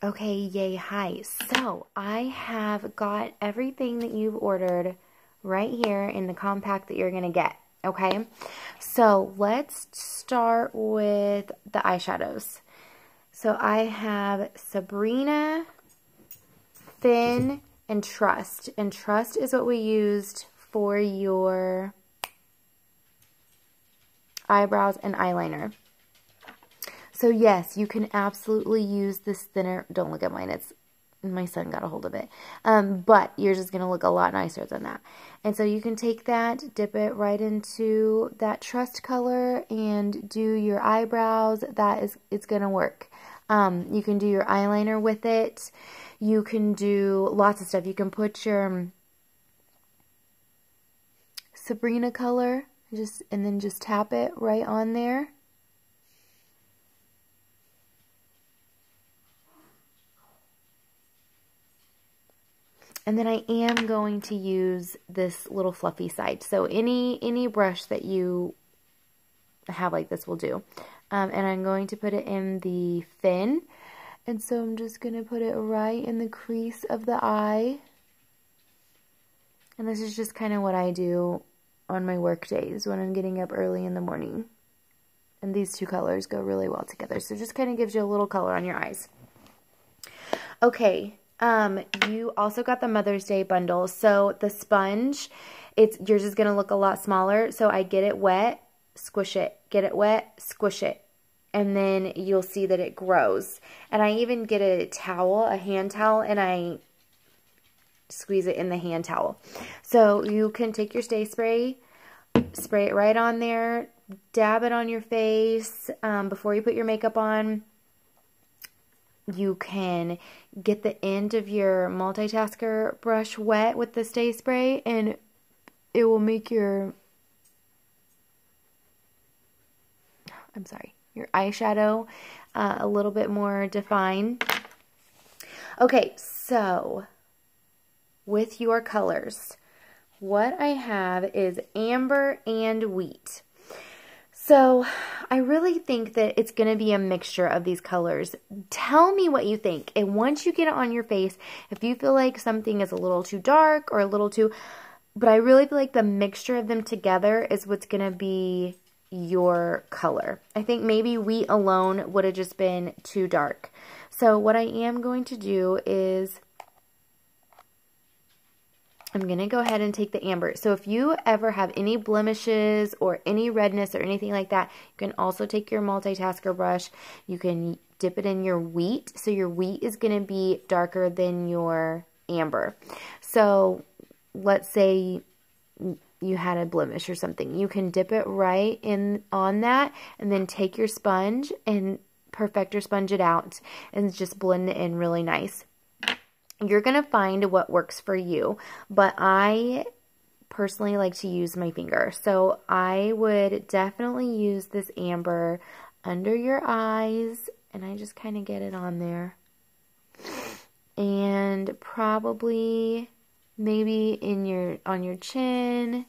Okay, yay, hi. So I have got everything that you've ordered right here in the compact that you're going to get, okay? So let's start with the eyeshadows. So I have Sabrina, Thin, and Trust. And Trust is what we used for your eyebrows and eyeliner. So yes, you can absolutely use this thinner. Don't look at mine. It's my son got a hold of it. But yours is going to look a lot nicer than that. And so you can take that, dip it right into that Trust color and do your eyebrows. It's going to work. You can do your eyeliner with it. You can do lots of stuff. You can put your Sabrina color and then just tap it right on there. And then I am going to use this little fluffy side. So any brush that you have like this will do. And I'm going to put it in the Thin. And so I'm just going to put it right in the crease of the eye. And this is just kind of what I do on my work days when I'm getting up early in the morning. And these two colors go really well together. So it just kind of gives you a little color on your eyes. Okay. You also got the Mother's Day bundle. So the sponge, yours is going to look a lot smaller. So I get it wet, squish it. Get it wet, squish it. And then you'll see that it grows. And I even get a towel, a hand towel, and I squeeze it in the hand towel. So you can take your stay spray it right on there, dab it on your face before you put your makeup on. You can get the end of your multitasker brush wet with the stay spray, and it will make your eyeshadow a little bit more defined. Okay, so with your colors, what I have is amber and wheat. So I really think that it's going to be a mixture of these colors. Tell me what you think. And once you get it on your face, if you feel like something is a little too dark or a little too... But I really feel like the mixture of them together is what's going to be your color. I think maybe wheat alone would have just been too dark. So what I am going to do is... I'm going to go ahead and take the amber. So if you ever have any blemishes or any redness or anything like that, you can also take your multitasker brush. You can dip it in your wheat. So your wheat is going to be darker than your amber. So let's say you had a blemish or something. You can dip it right in on that and then take your sponge and perfector sponge it out and just blend it in really nice. You're going to find what works for you, but I personally like to use my finger. So I would definitely use this amber under your eyes, and I just kind of get it on there. And probably maybe on your chin,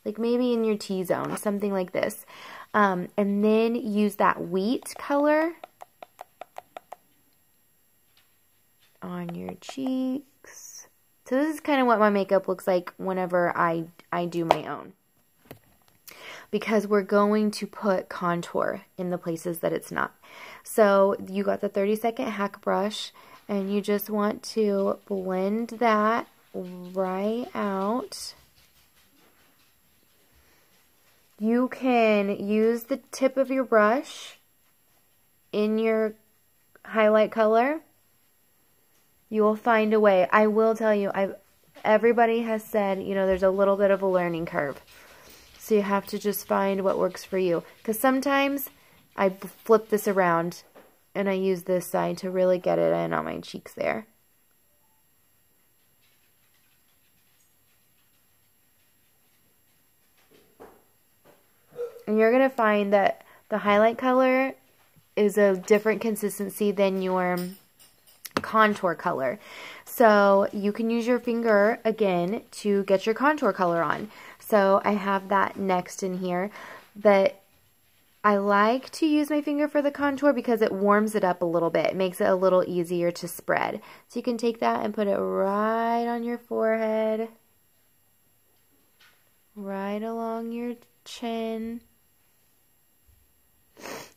like maybe in your T-zone, something like this. And then use that wheat color on your cheeks. So this is kind of what my makeup looks like whenever I do my own. Because we're going to put contour in the places that it's not. So you got the 30-second hack brush and you just want to blend that right out. You can use the tip of your brush in your highlight color. You will find a way. I will tell you, everybody has said, you know, there's a little bit of a learning curve. So you have to just find what works for you. Because sometimes I flip this around and I use this side to really get it in on my cheeks there. And you're going to find that the highlight color is a different consistency than your contour color. So you can use your finger again to get your contour color on. So I have that next in here. But I like to use my finger for the contour because it warms it up a little bit. It makes it a little easier to spread. So you can take that and put it right on your forehead, right along your chin.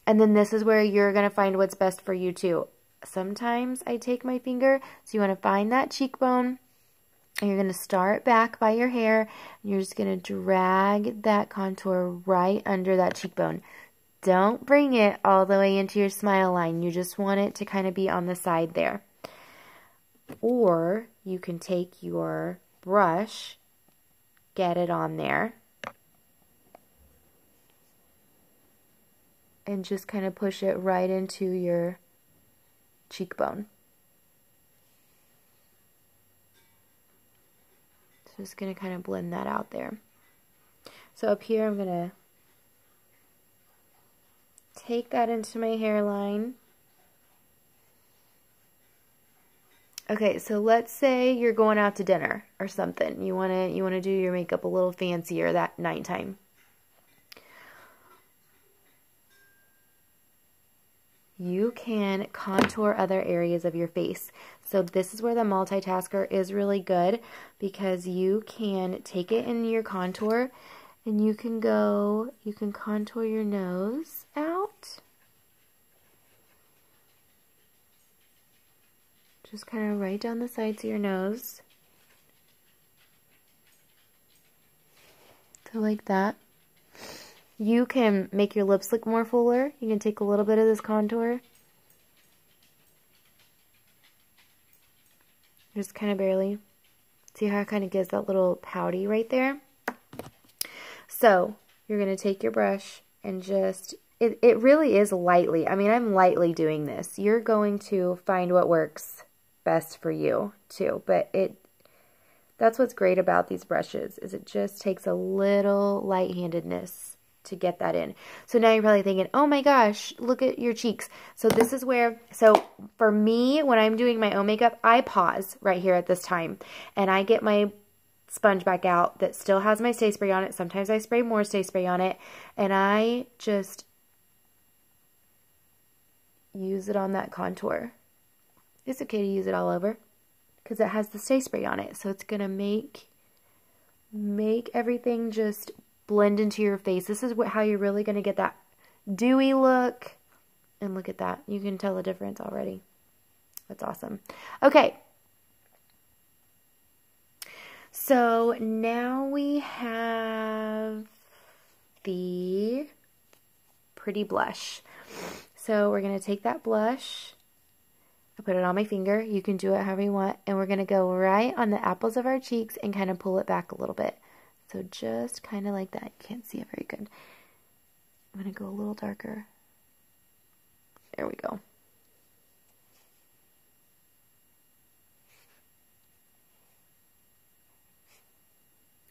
And then this is where you're going to find what's best for you too. Sometimes I take my finger, so you want to find that cheekbone, and you're going to start back by your hair, and you're just going to drag that contour right under that cheekbone. Don't bring it all the way into your smile line. You just want it to kind of be on the side there. Or you can take your brush, get it on there, and just kind of push it right into your cheekbone. So just going to kind of blend that out there. So up here I'm going to take that into my hairline. Okay, so let's say you're going out to dinner or something. You want to do your makeup a little fancier that nighttime. You can contour other areas of your face. So this is where the multitasker is really good, because you can take it in your contour and you can contour your nose out. Just kind of right down the sides of your nose. So like that. You can make your lips look more fuller. You can take a little bit of this contour. Just kind of barely. See how it kind of gives that little pouty right there? So you're going to take your brush and just, it really is lightly. I mean, I'm lightly doing this. You're going to find what works best for you too. But that's what's great about these brushes, is it just takes a little light-handedness to get that in. So now you're probably thinking, oh my gosh, look at your cheeks. So this is where, so for me, when I'm doing my own makeup, I pause right here at this time, and I get my sponge back out that still has my Stay Spray on it. Sometimes I spray more Stay Spray on it, and I just use it on that contour. It's okay to use it all over because it has the Stay Spray on it. So it's going to make everything just blend into your face. This is how you're really going to get that dewy look. And look at that. You can tell the difference already. That's awesome. Okay. So now we have the Pretty Blush. So we're going to take that blush. I put it on my finger. You can do it however you want. And we're going to go right on the apples of our cheeks and kind of pull it back a little bit. So just kind of like that. You can't see it very good. I'm going to go a little darker. There we go.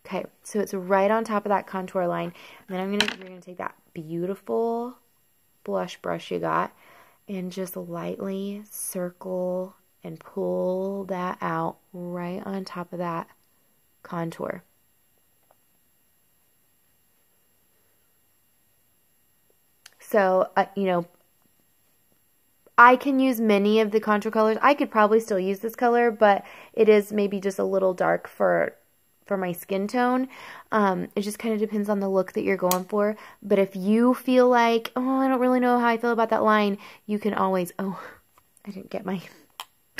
Okay, so it's right on top of that contour line. And then you're going to take that beautiful blush brush you got and just lightly circle and pull that out right on top of that contour. So, you know, I can use many of the contour colors. I could probably still use this color, but it is maybe just a little dark for my skin tone. It just kind of depends on the look that you're going for. But if you feel like, oh, I don't really know how I feel about that line, you can always, oh, I didn't get my,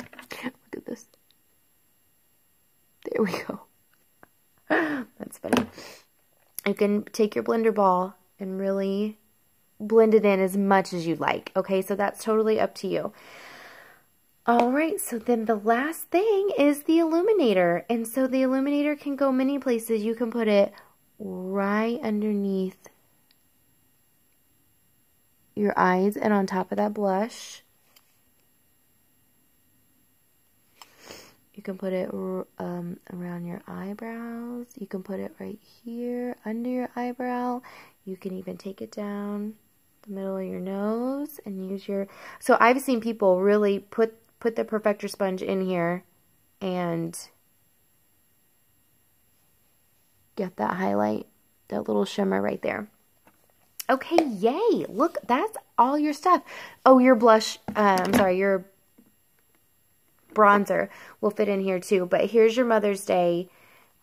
look at this. There we go. That's funny. You can take your blender ball and really blend it in as much as you'd like. Okay, so that's totally up to you. All right, so then the last thing is the illuminator. And so the illuminator can go many places. You can put it right underneath your eyes and on top of that blush. You can put it around your eyebrows. You can put it right here under your eyebrow. You can even take it down the middle of your nose and use your... So I've seen people really put the perfector sponge in here and get that highlight, that little shimmer right there. Okay, yay. Look, that's all your stuff. Oh, your blush, I'm sorry, your bronzer will fit in here too. But here's your Mother's Day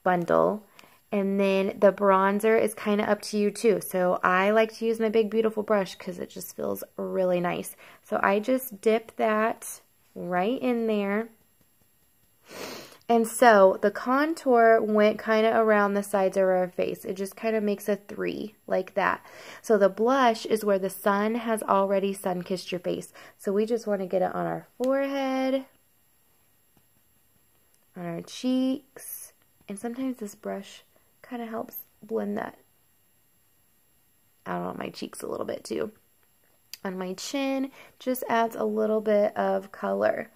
bundle. And then the bronzer is kind of up to you too. So I like to use my big beautiful brush because it just feels really nice. So I just dip that right in there. And so the contour went kind of around the sides of our face. It just kind of makes a 3 like that. So the blush is where the sun has already sun-kissed your face. So we just want to get it on our forehead, on our cheeks, and sometimes this brush kind of helps blend that out on my cheeks a little bit too. On my chin, just adds a little bit of color.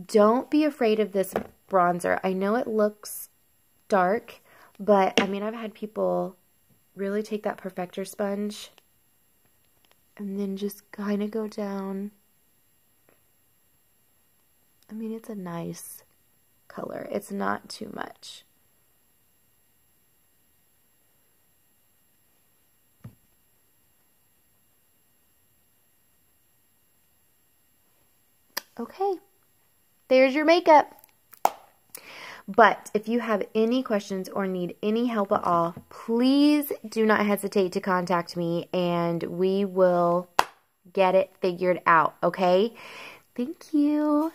Don't be afraid of this bronzer. I know it looks dark, but I mean, I've had people really take that perfector sponge and then just kind of go down. I mean, it's a nice color. It's not too much. Okay, there's your makeup. But if you have any questions or need any help at all, please do not hesitate to contact me and we will get it figured out, okay? Thank you.